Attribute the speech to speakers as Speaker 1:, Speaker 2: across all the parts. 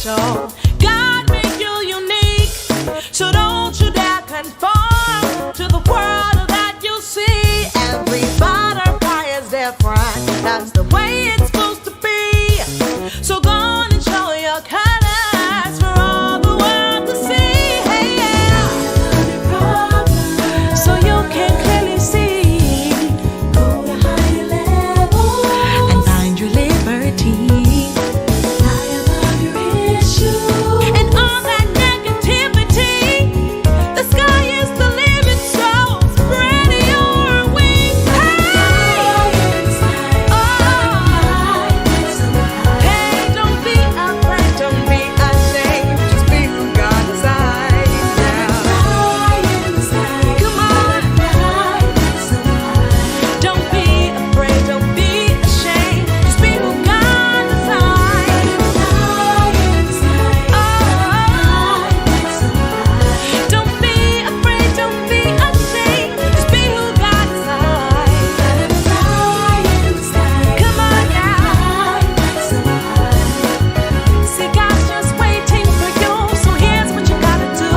Speaker 1: special. God made you unique, so don't you dare conform to the world that you see. Every butterfly is different. That's the way it's supposed to be. So go on and show your colors for all the world to see. Hey, yeah. So you can clearly see. Go to higher level and find your liberty. Fly above your issues and all that negativity. The sky is the limit, so spread your wings. Hey, don't be afraid, don't be ashamed. Just be who God designed. Come on. Don't be afraid, don't be ashamed. Just be who God designed. Don't be afraid, don't be ashamed. Just be who God designed. Come on now. See, God's just waiting for you. So here's what you gotta do.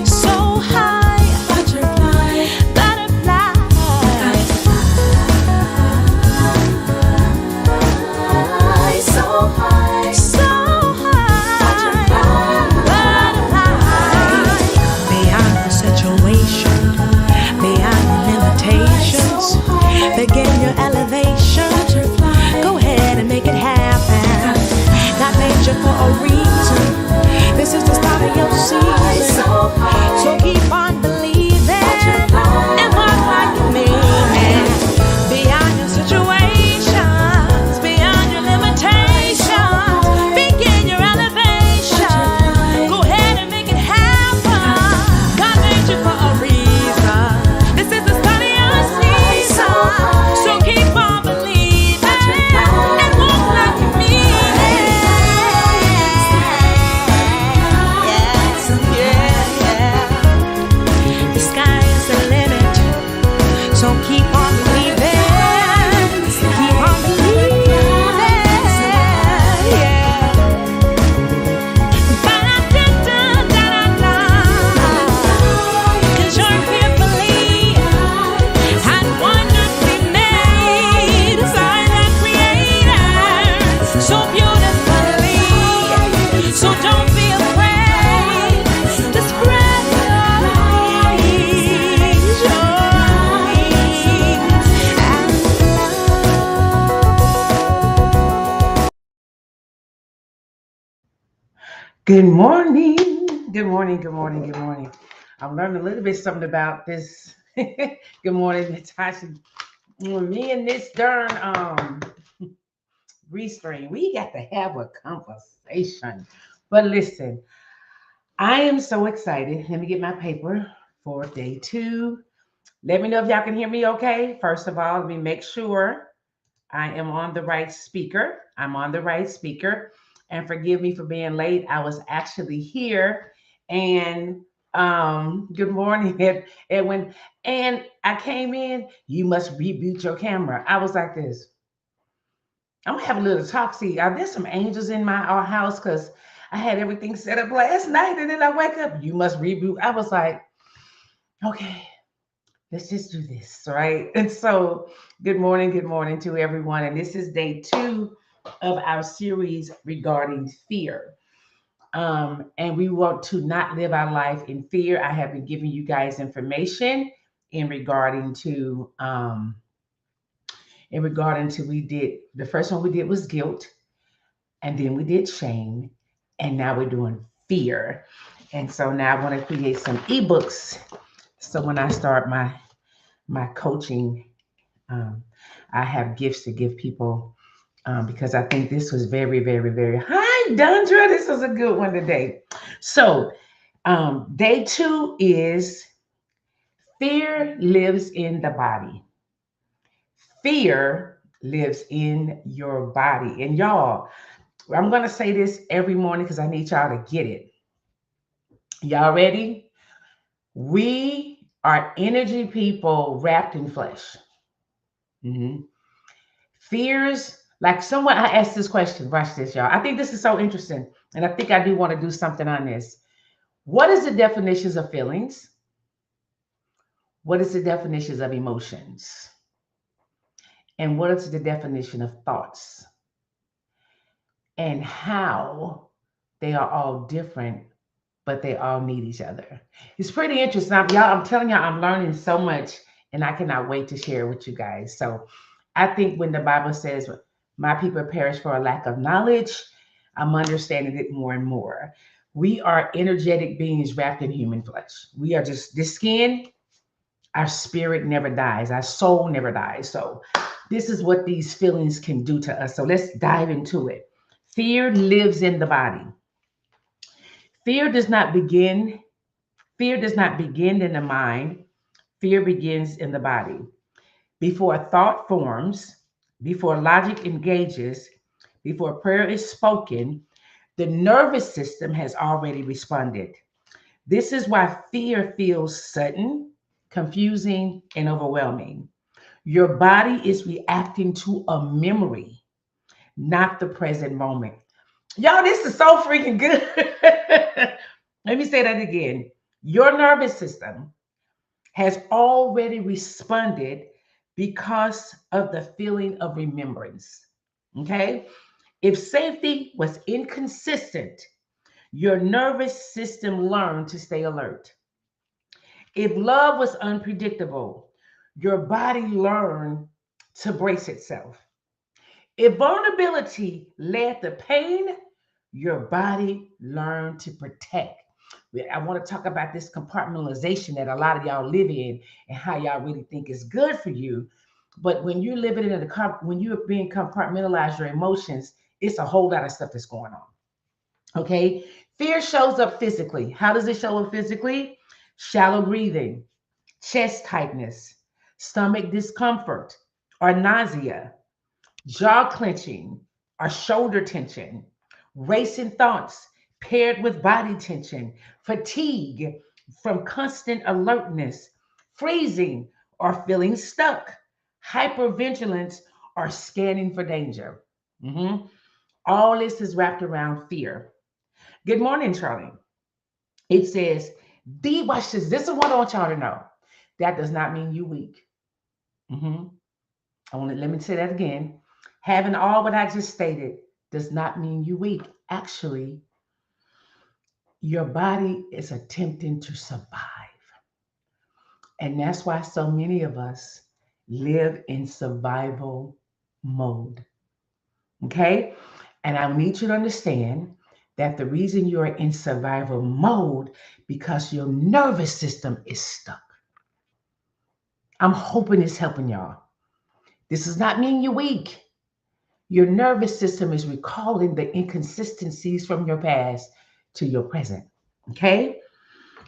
Speaker 1: So high, butterfly. So high, butterfly. Beyond the situation, beyond the limitations, begin your elevation. Go ahead and make it happen. God made you for a reason. This is the start of your season. So keep on believing and walk like you mean it. Beyond your situations, beyond your limitations, begin your elevation. Go ahead and make it happen. God made you for a reason. This is the start of your season. So keep on believing and walk like you mean it. Yeah. The sky is the limit. So keep on believing. Keep on believing. Yeah. Ba-da-da-da-da-da. 'Cause you're fearfully and wonderfully made. Designed and created so beautifully. So don't be afraid to spread your wings and fly.
Speaker 2: Good morning. Good morning. Good morning. Good morning. I'm learning a little bit something about this. Good morning, Natasha. Me and this darn restream, we got to have a conversation. But listen, I am so excited. Let me get my paper for day 2. Let me know if y'all can hear me okay. First of all, let me make sure I am on the right speaker. I'm on the right speaker. And forgive me for being late. I was actually here. And good morning, Edwin. And I came in. You must reboot your camera. I was like this. I'm gonna have a little talk. See, there's some angels in our house because I had everything set up last night, and then I wake up. You must reboot. I was like, okay, let's just do this, right? And so, good morning to everyone. And this is day 2 of our series regarding fear. And we want to not live our life in fear. I have been giving you guys information in regarding to we did the first one we did was guilt, and then we did shame, and now we're doing fear. And so now I want to create some ebooks. So when I start my coaching, um, I have gifts to give people because I think this was very, very, very. Hi, Dundra. This was a good one today. So day 2 is fear lives in the body. Fear lives in your body. And y'all, I'm going to say this every morning because I need y'all to get it. Y'all ready? We are energy people wrapped in flesh. Mhm. Fears, like someone, I asked this question. Watch this, y'all. I think this is so interesting. And I think I do want to do something on this. What is the definitions of feelings? What is the definitions of emotions? And what is the definition of thoughts? And how they are all different, but they all need each other. It's pretty interesting. I'm telling y'all, I'm learning so much, and I cannot wait to share with you guys. So I think when the Bible says, my people perish for a lack of knowledge, I'm understanding it more and more. We are energetic beings wrapped in human flesh. We are just this skin, our spirit never dies, our soul never dies. So this is what these feelings can do to us. So let's dive into it. Fear lives in the body. Fear does not begin Fear does not begin in the mind. Fear begins in the body. Before a thought forms, before logic engages, before prayer is spoken, the nervous system has already responded. This is why fear feels sudden, confusing, and overwhelming. Your body is reacting to a memory, not the present moment. Y'all, this is so freaking good. Let me say that again. Your nervous system has already responded because of the feeling of remembrance. Okay? If safety was inconsistent, your nervous system learned to stay alert. If love was unpredictable, your body learned to brace itself. If vulnerability led to pain, your body learned to protect. I want to talk about this compartmentalization that a lot of y'all live in and how y'all really think is good for you. But when you're living in when you're being compartmentalized, your emotions, it's a whole lot of stuff that's going on. Okay. Fear shows up physically. How does it show up physically? Shallow breathing, chest tightness, stomach discomfort, or nausea, jaw clenching or shoulder tension, racing thoughts paired with body tension, fatigue from constant alertness, freezing or feeling stuck, hypervigilance or scanning for danger. Mhm. All this is wrapped around fear. Good morning, Charlie. It says, watch this. This is what I want y'all to know. That does not mean you weak. Mhm. Let me say that again. Having all what I just stated does not mean you weak. Actually, your body is attempting to survive. And that's why so many of us live in survival mode. Okay? And I need you to understand that the reason you're in survival mode because your nervous system is stuck. I'm hoping it's helping y'all. This does not mean you're weak. Your nervous system is recalling the inconsistencies from your past to your present. Okay?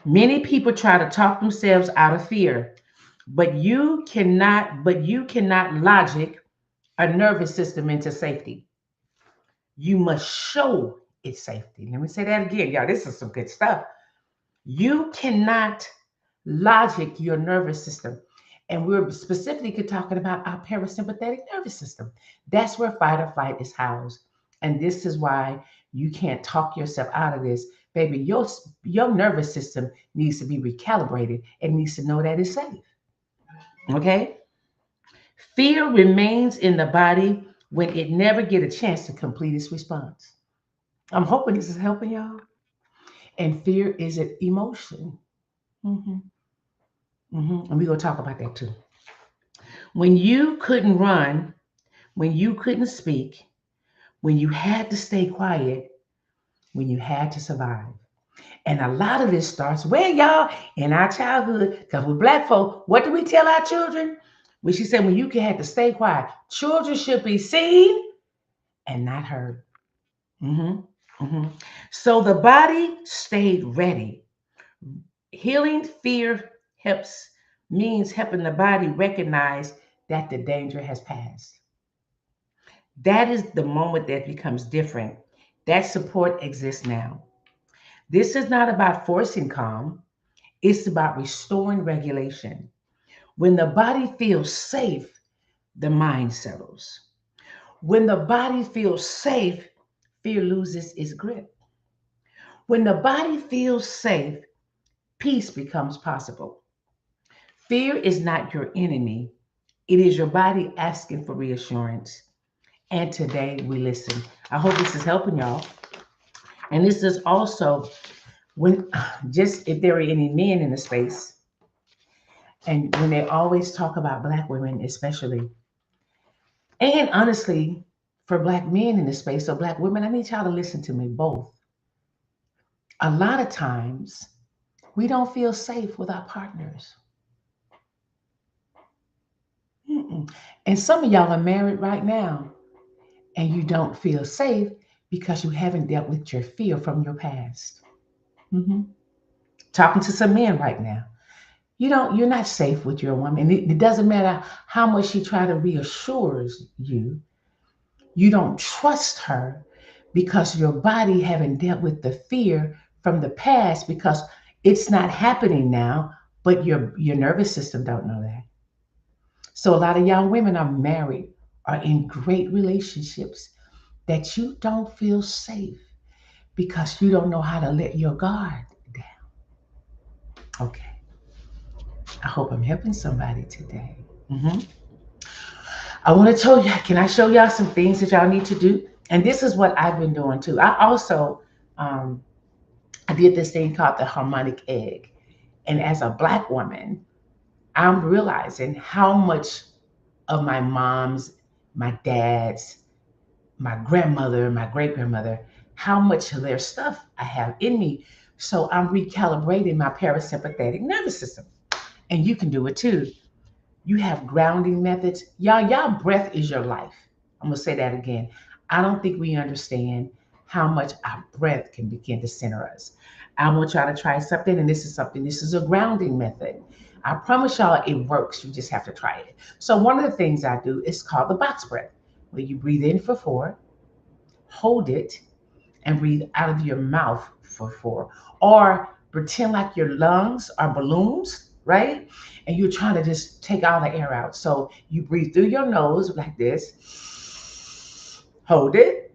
Speaker 2: Many people try to talk themselves out of fear, but you cannot logic a nervous system into safety. You must show its safety. Let me say that again. Y'all, this is some good stuff. You cannot logic your nervous system. And we're specifically talking about our parasympathetic nervous system. That's where fight or flight is housed. And this is why you can't talk yourself out of this. Baby, your nervous system needs to be recalibrated and needs to know that it's safe. Okay? Fear remains in the body when it never get a chance to complete its response. I'm hoping this is helping y'all. And fear is an emotion. Mhm, And we're going to talk about that too. When you couldn't run, when you couldn't speak, when you had to stay quiet, when you had to survive. And a lot of this starts where y'all in our childhood, because we're black folk, what do we tell our children? When she said, when you had to stay quiet, children should be seen and not heard. Mhm, mhm. So the body stayed ready. Healing fear helps means helping the body recognize that the danger has passed. That is the moment that becomes different. That support exists now. This is not about forcing calm, it's about restoring regulation. When the body feels safe, the mind settles. When the body feels safe, fear loses its grip. When the body feels safe, peace becomes possible. Fear is not your enemy, it is your body asking for reassurance. And today we listen. I hope this is helping y'all. And this is also when, just if there are any men in the space, and when they always talk about Black women, especially, and honestly, for Black men in the space, so Black women, I need y'all to listen to me both. A lot of times, we don't feel safe with our partners. Mm-mm. And some of y'all are married right now and you don't feel safe because you haven't dealt with your fear from your past. Mhm. Talking to some men right now. You're not safe with your woman. It doesn't matter how much she try to reassures you. You don't trust her because your body haven't dealt with the fear from the past because it's not happening now, but your nervous system don't know that. So a lot of young women are married, are in great relationships that you don't feel safe because you don't know how to let your guard down. Okay, I hope I'm helping somebody today. Mhm. I want to tell you, can I show y'all some things that y'all need to do? And this is what I've been doing too. I also, um, I did this thing called the harmonic egg. And as a Black woman, I'm realizing how much of my mom's, my dad's, my grandmother, my great grandmother, how much of their stuff I have in me. So I'm recalibrating my parasympathetic nervous system. And you can do it too. You have grounding methods. Y'all breath is your life. I'm gonna say that again. I don't think we understand how much our breath can begin to center us. I want y'all to try something, and this is a grounding method. I promise y'all it works. You just have to try it. So one of the things I do is called the box breath, where you breathe in for 4, hold it, and breathe out of your mouth for 4. Or pretend like your lungs are balloons, right? And you're trying to just take all the air out. So you breathe through your nose like this, hold it,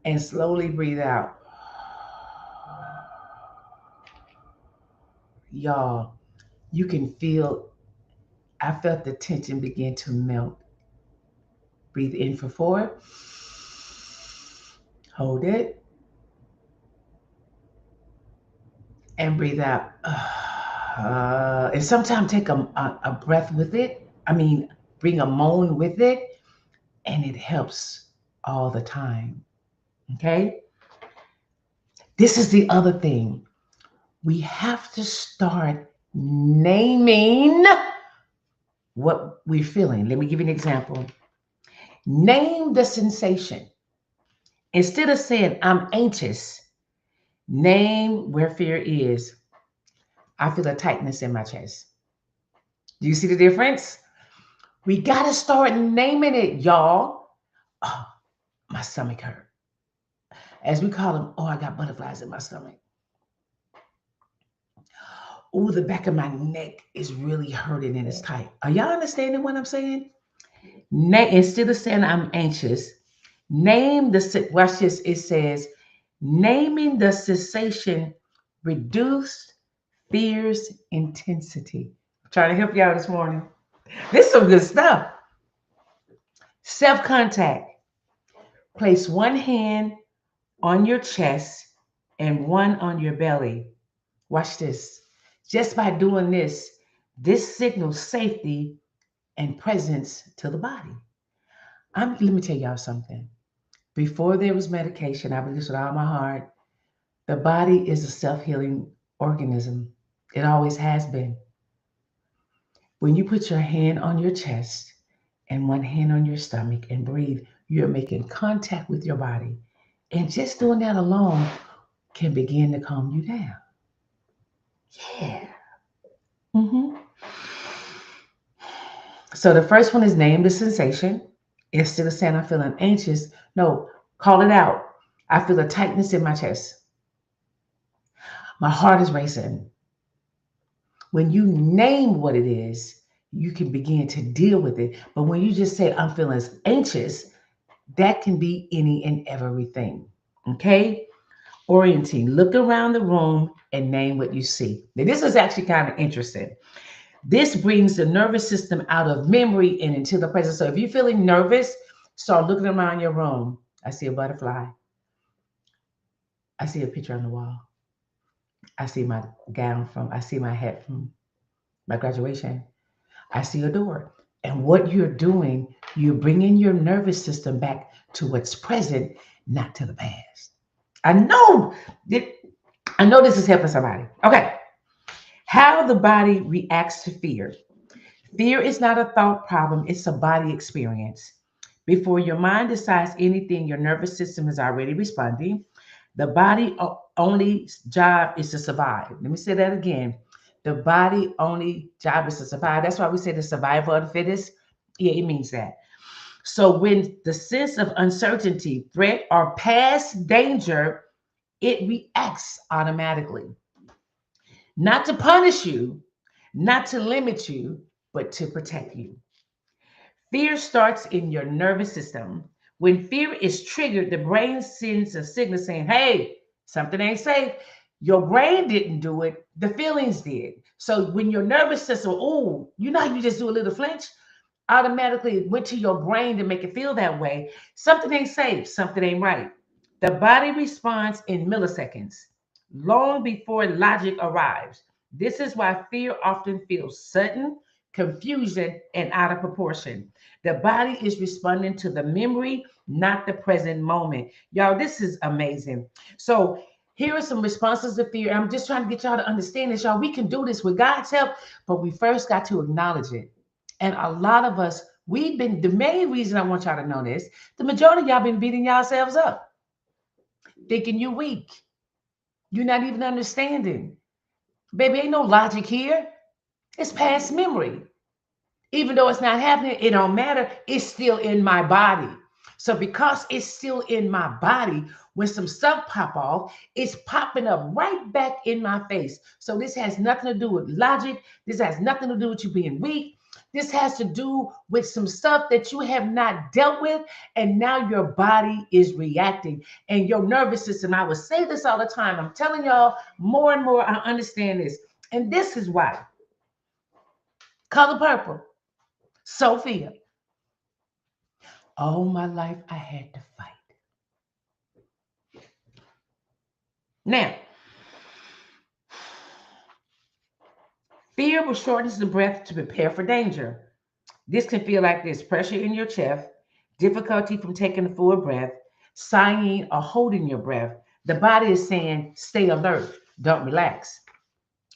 Speaker 2: and slowly breathe out. Y'all, you can feel, I felt the tension begin to melt. Breathe in for 4, hold it, and breathe out. And sometimes take a breath with it. I mean, bring a moan with it, and it helps all the time. Okay? This is the other thing. We have to start naming what we're feeling. Let me give you an example. Name the sensation. Instead of saying, I'm anxious, name where fear is. I feel a tightness in my chest. Do you see the difference? We got to start naming it, y'all. Oh, my stomach hurt. As we call them, oh, I got butterflies in my stomach. Oh, the back of my neck is really hurting and it's tight. Are y'all understanding what I'm saying? Instead of saying I'm anxious, name the, watch this, it says, naming the sensation reduced fear's intensity. I'm trying to help you out this morning. This is some good stuff. Self contact. Place one hand on your chest and one on your belly. Watch this. Just by doing this, this signals safety and presence to the body. Let me tell y'all something. Before there was medication, I believe this with all my heart. The body is a self-healing organism. It always has been. When you put your hand on your chest and one hand on your stomach and breathe, you're making contact with your body. And just doing that alone can begin to calm you down. Yeah. hmm So the first one is name the sensation. Instead of saying I'm feeling anxious, no, call it out. I feel a tightness in my chest. My heart is racing. When you name what it is, you can begin to deal with it. But when you just say, I'm feeling anxious, that can be any and everything. Okay? Orienting. Look around the room and name what you see. Now, this is actually kind of interesting. This brings the nervous system out of memory and into the present. So if you're feeling nervous, start looking around your room. I see a butterfly. I see a picture on the wall. I see my I see my hat from my graduation. I see a door. And what you're doing, you're bringing your nervous system back to what's present, not to the past. I know that, I know this is helping somebody. Okay. How the body reacts to fear. Fear is not a thought problem, it's a body experience. Before your mind decides anything, your nervous system is already responding. The body only job is to survive. Let me say that again. The body only job is to survive. That's why we say the survival of the fittest. Yeah, it means that. So when the sense of uncertainty, threat, or past danger, it reacts automatically. Not to punish you, not to limit you, but to protect you. Fear starts in your nervous system. When fear is triggered, the brain sends a signal saying, hey, something ain't safe. Your brain didn't do it, the feelings did. So when your nervous system, oh, you know, you just do a little flinch, automatically it went to your brain to make it feel that way. Something ain't safe, something ain't right. The body responds in milliseconds, long before logic arrives. This is why fear often feels sudden, confusion, and out of proportion. The body is responding to the memory, not the present moment. Y'all, this is amazing. So, here are some responses to fear. I'm just trying to get y'all to understand this, y'all. We can do this with God's help, but we first got to acknowledge it. And a lot of us, we've been, the main reason I want y'all to know this, the majority of y'all been beating yourselves up, thinking you're weak. You're not even understanding. Baby, ain't no logic here. It's past memory. Even though it's not happening, it don't matter. It's still in my body. So because it's still in my body, when some stuff pop off, it's popping up right back in my face. So this has nothing to do with logic. This has nothing to do with you being weak. This has to do with some stuff that you have not dealt with, and now your body is reacting. And your nervous system, I would say this all the time. I'm telling y'all more and more, I understand this. And this is why. Color purple. Sophia. All my life I had to fight. Now, fear will shorten the breath to prepare for danger. This can feel like there's pressure in your chest, difficulty from taking a full breath, sighing or holding your breath. The body is saying, stay alert, don't relax.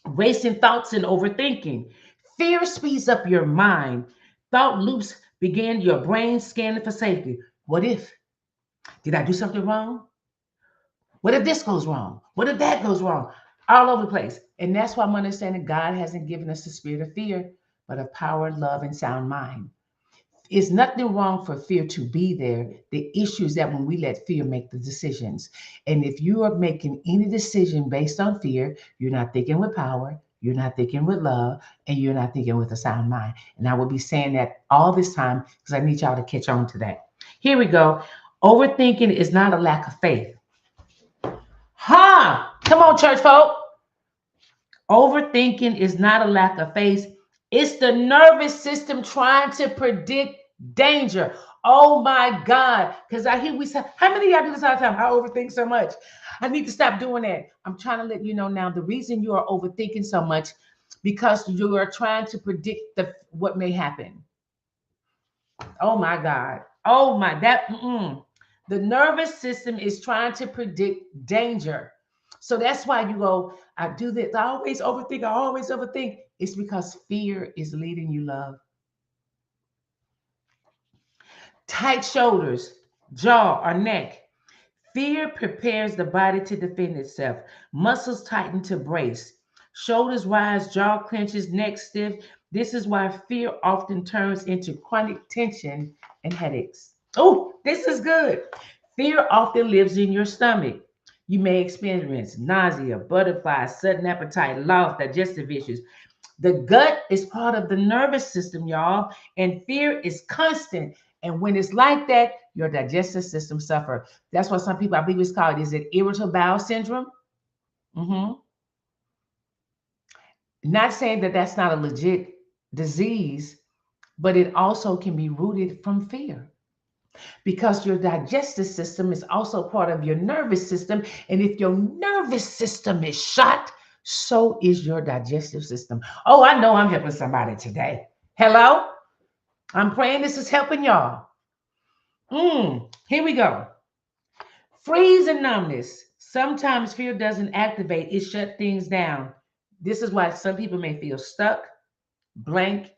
Speaker 2: Racing thoughts and overthinking. Fear speeds up your mind. Thought loops begin your brain scanning for safety. What if? Did I do something wrong? What if this goes wrong? What if that goes wrong? All over the place. And that's why I'm understanding God hasn't given us the spirit of fear, but of power, love, and sound mind. It's nothing wrong for fear to be there. The issue is that when we let fear make the decisions. And if you are making any decision based on fear, you're not thinking with power, you're not thinking with love, and you're not thinking with a sound mind. And I will be saying that all this time because I need y'all to catch on to that. Here we go. Overthinking is not a lack of faith. Huh? Come on, church folk. Overthinking is not a lack of faith. It's the nervous system trying to predict danger. Oh my God. Because I hear we say, how many of y'all do this all the time? I overthink so much. I need to stop doing that. I'm trying to let you know now the reason you are overthinking so much because you are trying to predict what may happen. Oh my God. Oh my, the nervous system is trying to predict danger. So that's why you go, I do this. I always overthink. I always overthink. It's because fear is leading you, love. Tight shoulders, jaw, or neck. Fear prepares the body to defend itself. Muscles tighten to brace. Shoulders rise, jaw clenches, neck stiff. This is why fear often turns into chronic tension and headaches. Oh, this is good. Fear often lives in your stomach. You may experience nausea, butterflies, sudden appetite, loss, digestive issues. The gut is part of the nervous system, y'all, and fear is constant. And when it's like that, your digestive system suffer. That's what some people, I believe it's called, is it irritable bowel syndrome? hmm Not saying that that's not a legit disease, but it also can be rooted from fear because your digestive system is also part of your nervous system. And if your nervous system is shot, so is your digestive system. Oh, I know I'm helping somebody today. Hello? I'm praying this is helping y'all. Here we go. Freeze and numbness. Sometimes fear doesn't activate, it shut things down. This is why some people may feel stuck, blank,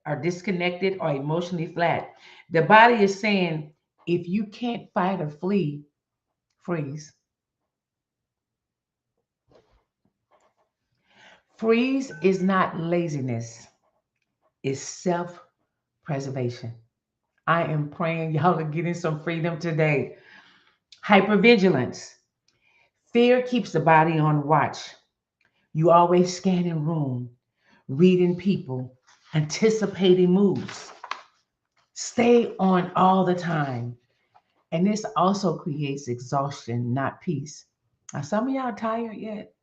Speaker 2: or disconnected or emotionally flat. The body is saying, if you can't fight or flee, freeze. Freeze is not laziness, it's self preservation. I am praying y'all are getting some freedom today. Hypervigilance. Fear keeps the body on watch. You always scanning room, reading people, anticipating moves. Stay on all the time. And this also creates exhaustion, not peace. Are some of y'all tired yet?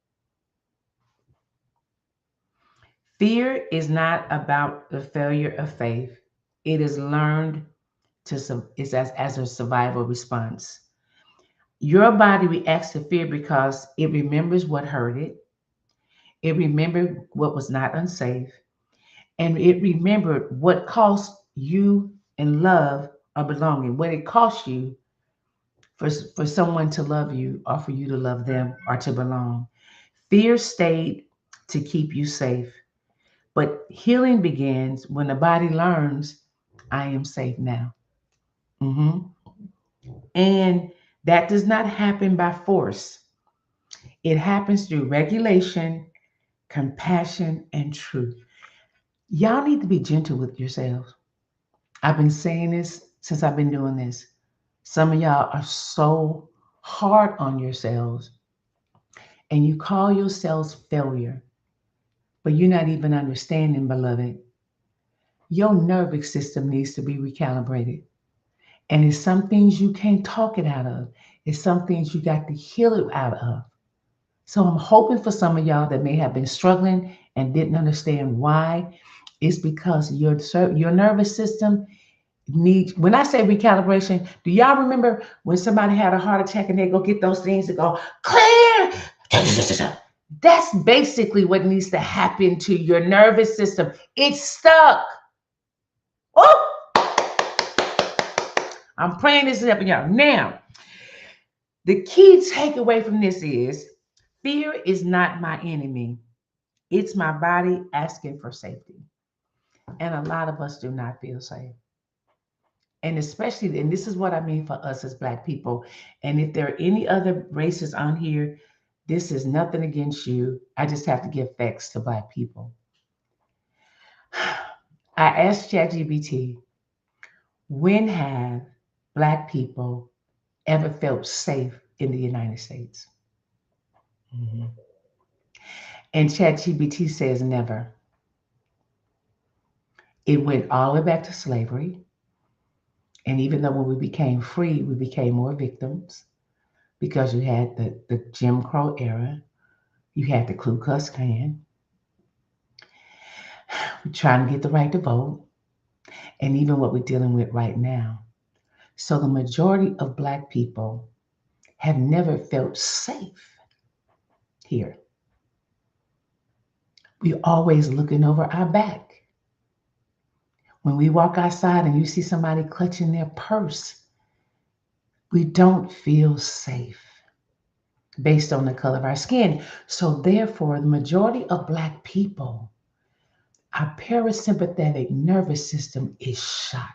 Speaker 2: Fear is not about the failure of faith. It is learned is as a survival response. Your body reacts to fear because it remembers what hurt it. It remembered what was not unsafe. And it remembered what cost you in love or belonging, what it cost you for someone to love you or for you to love them or to belong. Fear stayed to keep you safe. But healing begins when the body learns, I am safe now. Mhm. And that does not happen by force, it happens through regulation, compassion, and truth. Y'all need to be gentle with yourselves. I've been saying this since I've been doing this. Some of y'all are so hard on yourselves and you call yourselves failure, but you're not even understanding, beloved. Your nervous system needs to be recalibrated. And it's some things you can't talk it out of. It's some things you got to heal it out of. So I'm hoping for some of y'all that may have been struggling and didn't understand why. It's because your nervous system needs. When I say recalibration, do y'all remember when somebody had a heart attack and they go get those things that go clear? That's basically what needs to happen to your nervous system. It's stuck. Oh, I'm praying this is helping y'all. Now, the key takeaway from this is fear is not my enemy. It's my body asking for safety. And a lot of us do not feel safe. And especially, and this is what I mean for us as Black people. And if there are any other races on here, this is nothing against you. I just have to give facts to Black people. I asked ChatGPT, when have Black people ever felt safe in the United States? Mhm. And ChatGPT says never. It went all the way back to slavery. And even though when we became free, we became more victims because you had the Jim Crow era, you had the Ku Klux Klan, we're trying to get the right to vote, and even what we're dealing with right now. So the majority of Black people have never felt safe here. We're always looking over our back. When we walk outside and you see somebody clutching their purse, we don't feel safe based on the color of our skin. So therefore, the majority of Black people, our parasympathetic nervous system is shot.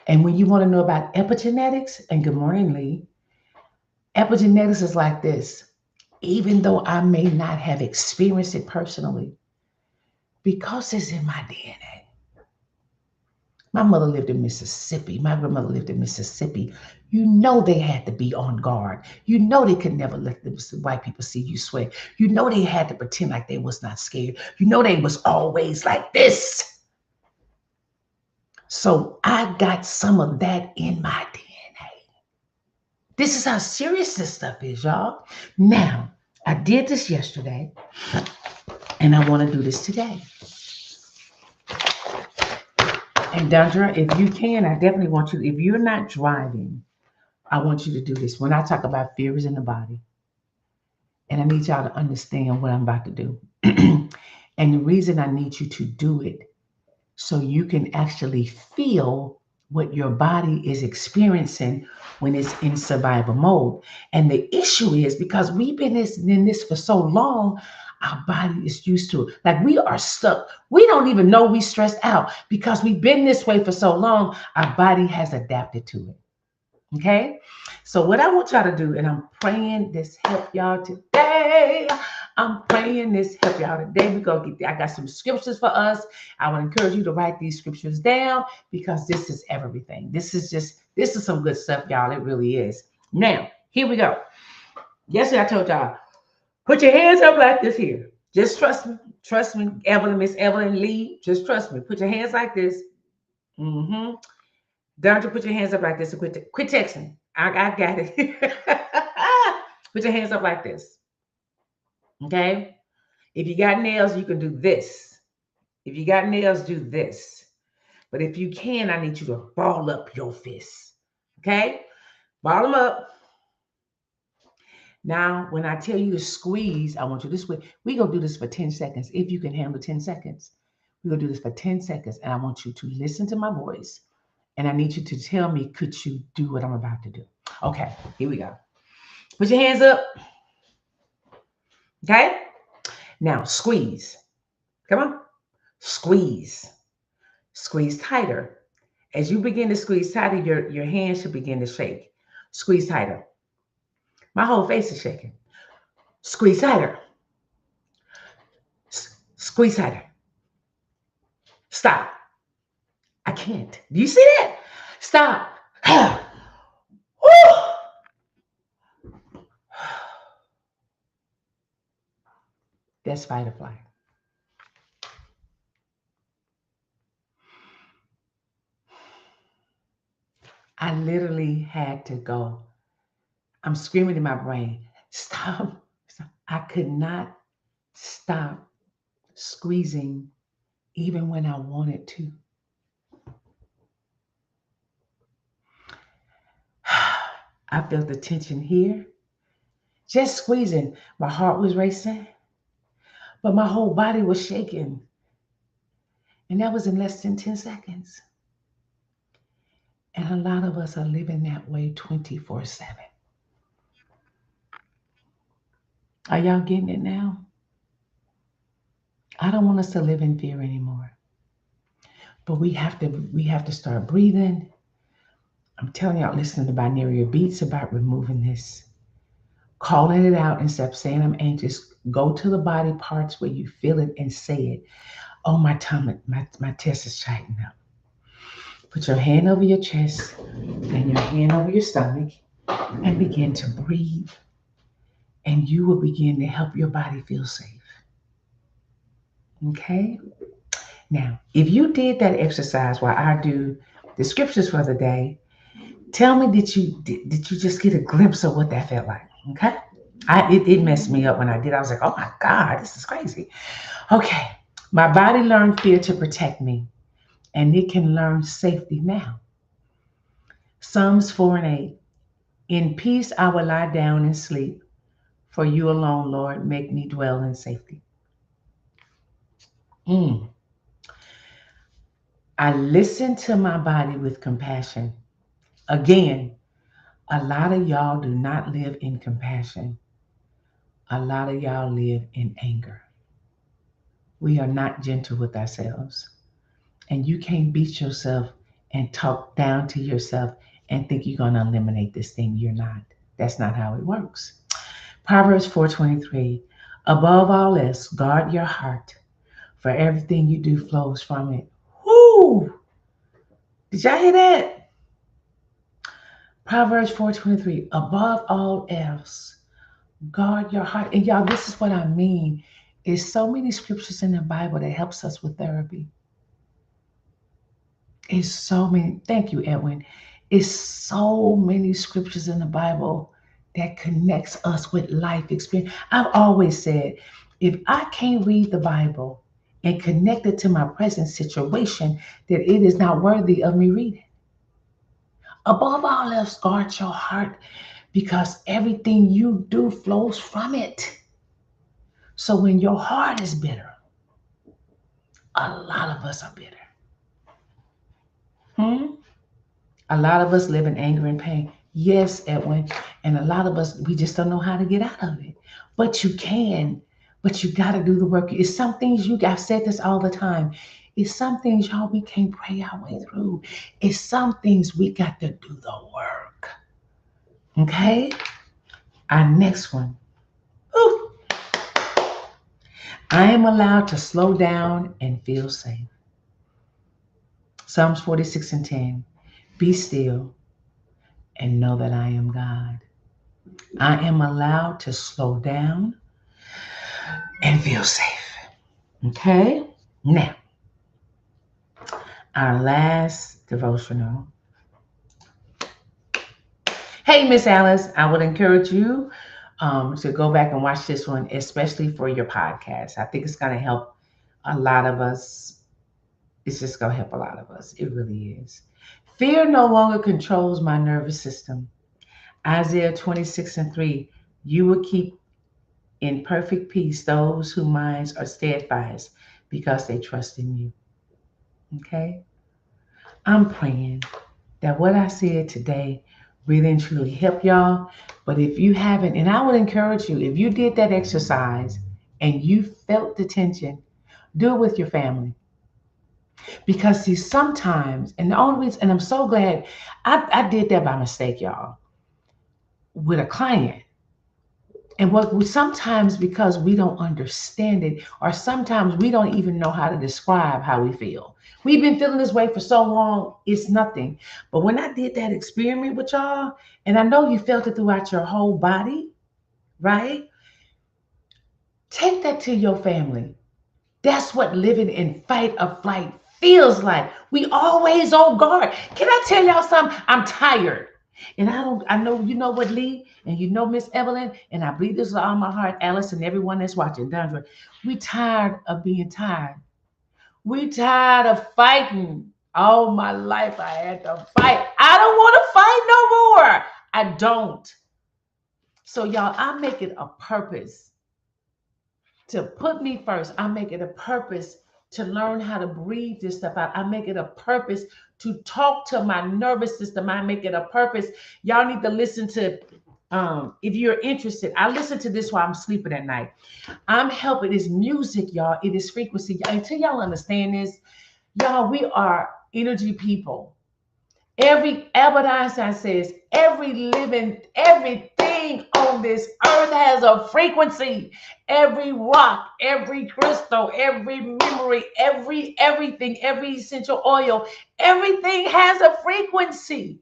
Speaker 2: And when you want to know about epigenetics, and good morning, Lee, epigenetics is like this. Even though I may not have experienced it personally, because it's in my DNA, My mother lived in Mississippi. My grandmother lived in Mississippi. You know they had to be on guard. You know they could never let the white people see you sweat. You know they had to pretend like they was not scared. You know they was always like this. So I got some of that in my DNA. This is how serious this stuff is, y'all. Now, I did this yesterday, and I want to do this today. And Dondra, if you can, I definitely want you, if you're not driving, I want you to do this. When I talk about fear is in the body, and I need y'all to understand what I'm about to do. And the reason I need you to do it so you can actually feel what your body is experiencing when it's in survival mode. And the issue is because we've been in this for so long, our body is used to it. Like we are stuck. We don't even know we stressed out because we've been this way for so long. Our body has adapted to it. Okay. So what I want y'all to do, and I'm praying this help y'all today. I'm praying this help y'all today. We go get. I got some scriptures for us. I would encourage you to write these scriptures down because this is everything. This is some good stuff, y'all. It really is. Now, here we go. Yesterday I told y'all, put your hands up like this here. Just trust me. Trust me, Evelyn, Miss Evelyn Lee. Just trust me. Put your hands like this. Mm-hmm. Dondra, put your hands up like this and quit texting. I got it. Put your hands up like this. Okay? If you got nails, you can do this. If you got nails, do this. But if you can, I need you to ball up your fists. Okay? Ball them up. Now, when I tell you to squeeze, I want you to squeeze. We're going to do this for 10 seconds. If you can handle 10 seconds, we're going to do this for 10 seconds. And I want you to listen to my voice. And I need you to tell me, could you do what I'm about to do? Okay, here we go. Put your hands up. Okay? Now, squeeze. Come on. Squeeze. Squeeze tighter. As you begin to squeeze tighter, your hands should begin to shake. Squeeze tighter. My whole face is shaking. Squeeze tighter. Squeeze tighter. Stop. I can't. Do you see that? Stop. That's fight or flight. I literally had to go. I'm screaming in my brain, stop. Stop. I could not stop squeezing even when I wanted to. I felt the tension here. Just squeezing. My heart was racing, but my whole body was shaking. And that was in less than 10 seconds. And a lot of us are living that way 24/7. Are y'all getting it now? I don't want us to live in fear anymore. But we have to start breathing. I'm telling y'all, listen to binaural beats about removing this. Calling it out instead of saying I'm anxious. Go to the body parts where you feel it and say it. Oh, my tummy, my chest is tightening up. Put your hand over your chest and your hand over your stomach and begin to breathe. And you will begin to help your body feel safe. Okay? Now, if you did that exercise while I do the scriptures for the day, tell me, did you just get a glimpse of what that felt like? Okay? It messed me up when I did. I was like, oh my God, this is crazy. Okay. My body learned fear to protect me, and it can learn safety now. Psalms 4:8. In peace I will lie down and sleep. For you alone, Lord, make me dwell in safety. Mm. I listen to my body with compassion. Again, a lot of y'all do not live in compassion. A lot of y'all live in anger. We are not gentle with ourselves. And you can't beat yourself and talk down to yourself and think you're going to eliminate this thing. You're not. That's not how it works. Proverbs 4:23. Above all else, guard your heart, for everything you do flows from it. Whoo! Did y'all hear that? Proverbs 4:23. Above all else, guard your heart. And y'all, this is what I mean. Is so many scriptures in the Bible that helps us with therapy. It's so many. Thank you, Edwin. It's so many scriptures in the Bible that connects us with life experience. I've always said, if I can't read the Bible and connect it to my present situation, that it is not worthy of me reading. Above all else, guard your heart because everything you do flows from it. So when your heart is bitter, a lot of us are bitter. Hmm? A lot of us live in anger and pain. Yes, Edwin. And a lot of us, we just don't know how to get out of it. But you can. But you got to do the work. It's some things I've said this all the time. It's some things, y'all, we can't pray our way through. It's some things we got to do the work. Okay? Our next one. Ooh. I am allowed to slow down and feel safe. Psalms 46:10. Be still and know that I am God. I am allowed to slow down and feel safe. Okay? Now, our last devotional. Hey, Miss Alice, I would encourage you to go back and watch this one, especially for your podcast. I think it's going to help a lot of us. It's just going to help a lot of us. It really is. Fear no longer controls my nervous system. Isaiah 26:3. You will keep in perfect peace those whose minds are steadfast because they trust in you. Okay? I'm praying that what I said today really and truly help y'all. But if you haven't, and I would encourage you, if you did that exercise and you felt the tension, do it with your family. Because see, sometimes, and the only reason, and I'm so glad I did that by mistake, y'all, with a client. And what we sometimes because we don't understand it, or sometimes we don't even know how to describe how we feel. We've been feeling this way for so long, it's nothing. But when I did that experiment with y'all, and I know you felt it throughout your whole body, right? Take that to your family. That's what living in fight or flight feels like. We always on guard. Can I tell y'all something? I'm tired. And I know you know what, Lee, and you know Miss Evelyn, and I believe this with all my heart, Alice, and everyone that's watching, Dundra. We tired of being tired. We tired of fighting. All my life I had to fight. I don't want to fight no more. I don't. So y'all, I make it a purpose to put me first. I make it a purpose to learn how to breathe this stuff out. I make it a purpose to talk to my nervous system. I make it a purpose. Y'all need to listen to, if you're interested, I listen to this while I'm sleeping at night. I'm helping. It's music, y'all. It is frequency. Until y'all understand this, y'all, we are energy people. Every Albert Einstein says everything on this earth has a frequency. Every rock, every crystal, every memory, everything, every essential oil, everything has a frequency.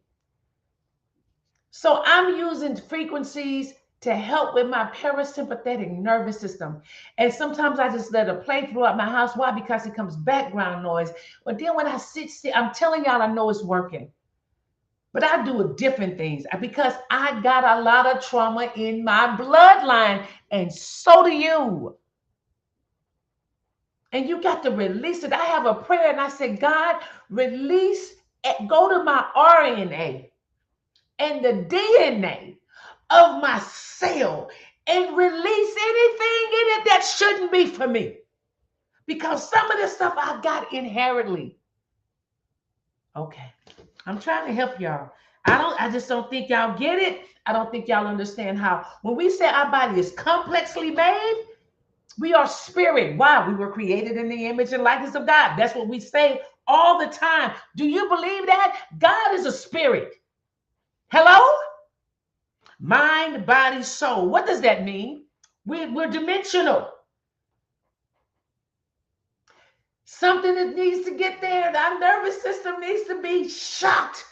Speaker 2: So I'm using frequencies to help with my parasympathetic nervous system. And sometimes I just let it play throughout my house. Why? Because it comes background noise. But then when I sit still, I'm telling y'all, I know it's working. But I do different things because I got a lot of trauma in my bloodline, and so do you. And you got to release it. I have a prayer, and I said, God, release, go to my RNA and the DNA of my cell and release anything in it that shouldn't be for me. Because some of this stuff I got inherently. Okay. I'm trying to help y'all. I just don't think y'all get it. I don't think y'all understand how when we say our body is complexly made, we are spirit. Why? We were created in the image and likeness of God. That's what we say all the time. Do you believe that? God is a spirit. Hello? Mind, body, soul. What does that mean? We're dimensional. Something that needs to get there. Our nervous system needs to be shocked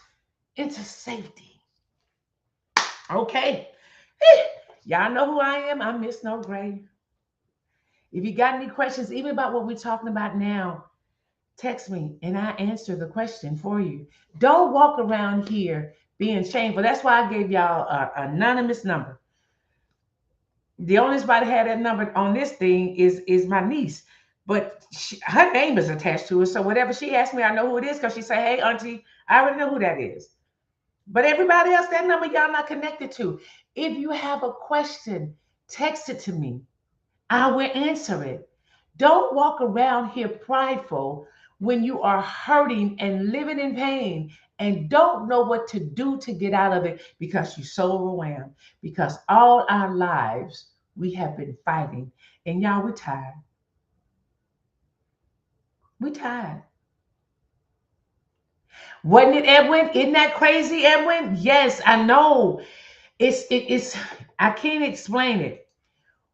Speaker 2: into safety. Okay. Y'all know who I am. I'm Miss No Gray. If you got any questions, even about what we're talking about now, text me and I answer the question for you. Don't walk around here being shameful. That's why I gave y'all an anonymous number. The only somebody had that number on this thing is my niece, but her name is attached to it. So whatever she asks me, I know who it is because she say, "Hey, auntie, I already know who that is." But everybody else, that number y'all not connected to. If you have a question, text it to me. I will answer it. Don't walk around here prideful when you are hurting and living in pain and don't know what to do to get out of it because you're so overwhelmed. Because all our lives we have been fighting. And y'all, we're tired. We're tired. Wasn't it, Edwin? Isn't that crazy, Edwin? Yes, I know. It's I can't explain it.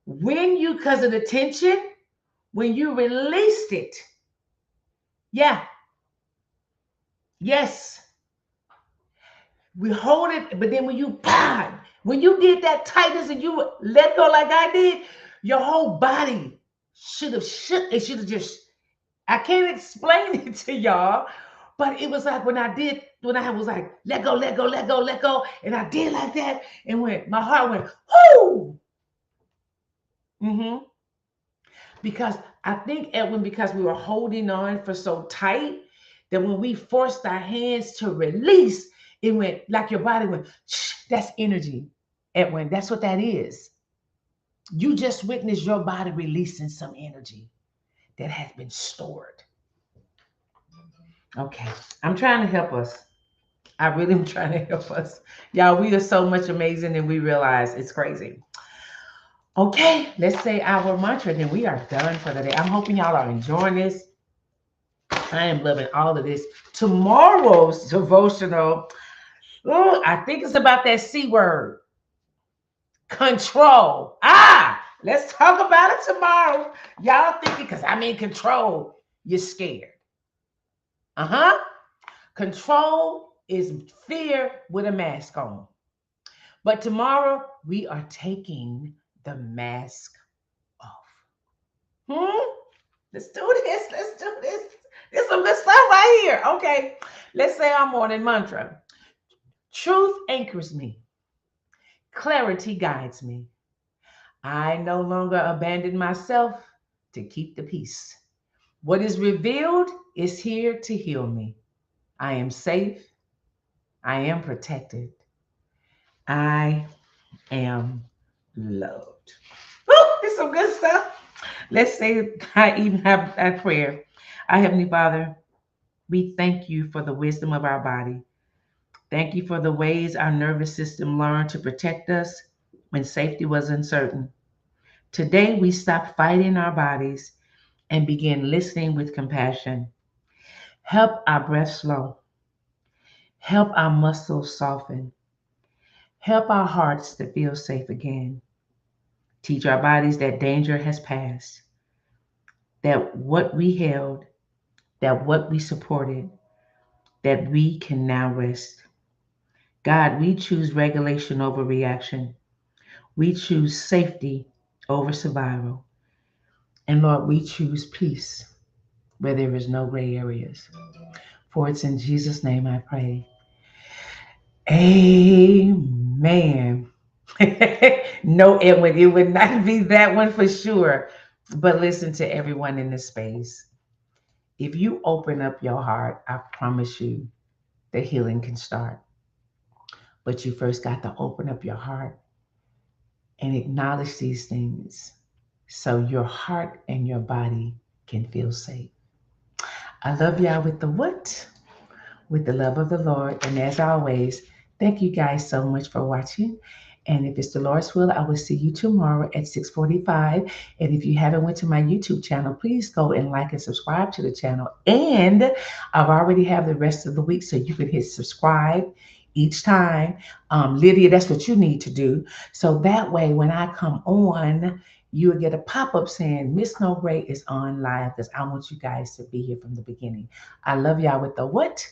Speaker 2: When you, because of the tension, when you released it, yeah, yes, we hold it, but then when you God, when you did that tightness and you let go like I did, your whole body should have shook. It should have just, I can't explain it to y'all, but it was like when I was like, let go, let go, let go, let go. And I did like that. And when my heart went, whoo. Mm-hmm. Because I think, Edwin, because we were holding on for so tight that when we forced our hands to release, it went like your body went, shh, that's energy, Edwin. That's what that is. You just witnessed your body releasing some energy that has been stored. Okay. I'm trying to help us. I really am trying to help us. Y'all, we are so much amazing and we realize it's crazy. Okay, let's say our mantra, then we are done for the day. I'm hoping y'all are enjoying this. I am loving all of this. Tomorrow's devotional, ooh, I think it's about that C word, control. Let's talk about it tomorrow. Y'all thinking, because I'm in control, you're scared. Uh-huh. Control is fear with a mask on. But tomorrow, we are taking the mask off. Let's do this. Let's do this. There's some good stuff right here. Okay. Let's say our morning mantra. Truth anchors me. Clarity guides me. I no longer abandon myself to keep the peace. What is revealed is here to heal me. I am safe. I am protected. I am loved. Woo, there's some good stuff. Let's say I even have a prayer. Our Heavenly Father, we thank you for the wisdom of our body. Thank you for the ways our nervous system learned to protect us when safety was uncertain. Today, we stop fighting our bodies and begin listening with compassion. Help our breath slow. Help our muscles soften. Help our hearts to feel safe again. Teach our bodies that danger has passed, that what we held, that what we supported, that we can now rest. God, we choose regulation over reaction. We choose safety over survival. And Lord, we choose peace where there is no gray areas. For it's in Jesus' name I pray. Amen. No, it would not be that one for sure. But listen to everyone in this space. If you open up your heart, I promise you the healing can start. But you first got to open up your heart and acknowledge these things so your heart and your body can feel safe. I love y'all with the what? With the love of the Lord. And as always, thank you guys so much for watching. And if it's the Lord's will, I will see you tomorrow at 6:45. And if you haven't went to my YouTube channel, please go and like and subscribe to the channel. And I've already have the rest of the week, so you can hit subscribe each time. Lydia, that's what you need to do. So that way, when I come on, you will get a pop-up saying Miss No Gray is on live because I want you guys to be here from the beginning. I love y'all with the what?